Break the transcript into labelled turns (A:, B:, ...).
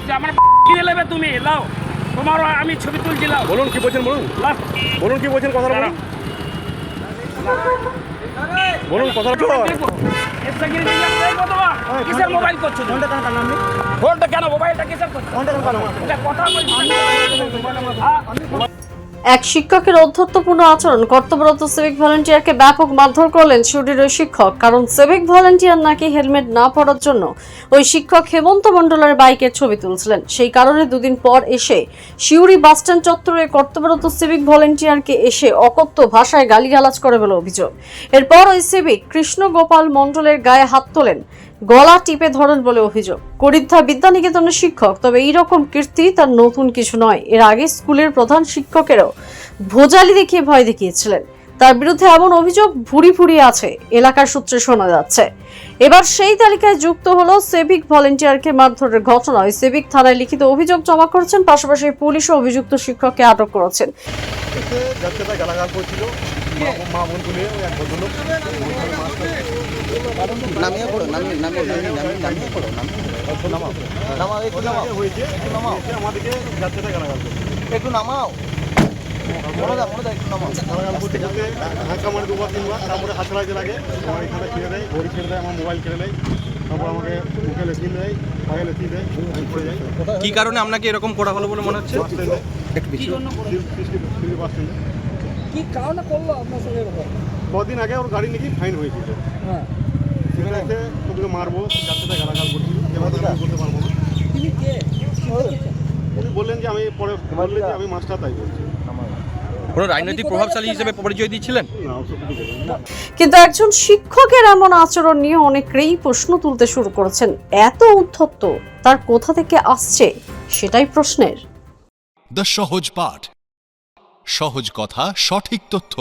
A: করছে আমার কিনে নেবে তুমি লাও তোমার আমি ছবি তুলছি লাও
B: বলুন কি বলছেন বলুন বলুন কি বলছেন কথা বলুন বলুন কথা
A: কিসের মোবাইল করছো ফোনটা কেন মোবাইলটা কিসের করছো কথা
C: এক শিক্ষকের ঔদ্ধত্যপূর্ণ আচরণ, কর্তব্যরত সিভিক ভলান্টিয়ারকে ব্যাপক মারধর করলেন সিউড়ির ওই শিক্ষক। কারণ সিভিক ভলান্টিয়ার নাকি হেলমেট না পরার জন্য ওই শিক্ষক হেমন্ত মণ্ডলের বাইকের ছবি তুলছিলেন। সেই কারণে দুদিন পর এসে সিউড়ি বাসস্ট্যান্ড চত্বরে কর্তব্যরত সিভিক ভলান্টিয়ারকে এসে অকথ্য ভাষায় গালিগালাজ করে বলে অভিযোগ। এরপর ওই সিভিক কৃষ্ণ গোপাল মণ্ডলের গায়ে হাত তোলেন, গলা টিপে ধরেন বলে অভিযোগ। করিদ্ধা বিদ্যানিকেতনের শিক্ষক, তবে এইরকম কীর্তি তার নতুন কিছু নয়। এর আগে স্কুলের প্রধান শিক্ষকেরও ভোজালি দেখিয়ে ভয় দেখিয়েছিলেন। তার বিরুদ্ধে এমন অভিযোগ ভুরি ভুরি আছে এলাকার সূত্রে শোনা যাচ্ছে। এবার সেই তালিকায় যুক্ত হলো সিভিক ভলান্টিয়ারকে মারধরের ঘটনা। ওই সিভিক থানায় লিখিত অভিযোগ জমা করেছেন, পাশাপাশি পুলিশও অভিযুক্ত শিক্ষককে আটক করেছেন।
D: নামিয়ে পড়ো নামিয়ে পড়ো একটু নামাও
B: ধাক্কা মারে দুবার তিনবার, তারপরে হাত লাগে এখানে ছেড়ে দেয়, ঘড়ি ছেড়ে দেয়, আমার মোবাইল ছেড়ে দেয়, তারপর আমাকে মুখে লেখিয়ে দেয়, পায়ে লেখিয়ে দেয়, আমি পড়ে যাই।
E: কি কারণে আপনাকে এরকম করা হলো বলে মনে হচ্ছে?
F: কি কারণে করলো আপনার সঙ্গে এরকম?
B: কদিন আগে ওর গাড়ি নাকি ফাইন হয়েছিল, সেখানে এসে তোকে মারবো, যাত্রীটা গালাগাল করছিল, করতে পারবো না।
F: তিনি কে?
B: উনি বললেন যে আমি পরে বললেন যে আমি মাস্টার, তাই বলছি।
E: কোনো রাজনৈতিক প্রভাবশালী হিসেবে পরিচয় দিচ্ছিলেন?
B: না, ওসব কিছু বলবেন না।
C: কিন্তু একজন শিক্ষকের এমন আচরণ নিয়ে অনেকেই প্রশ্ন তুলতে শুরু করেছেন। এত উদ্ধত্ত তার কোথা থেকে আসছে সেটাই প্রশ্নের।
G: দ্য সহজ পাঠ, সহজ কথা, সঠিক তথ্য।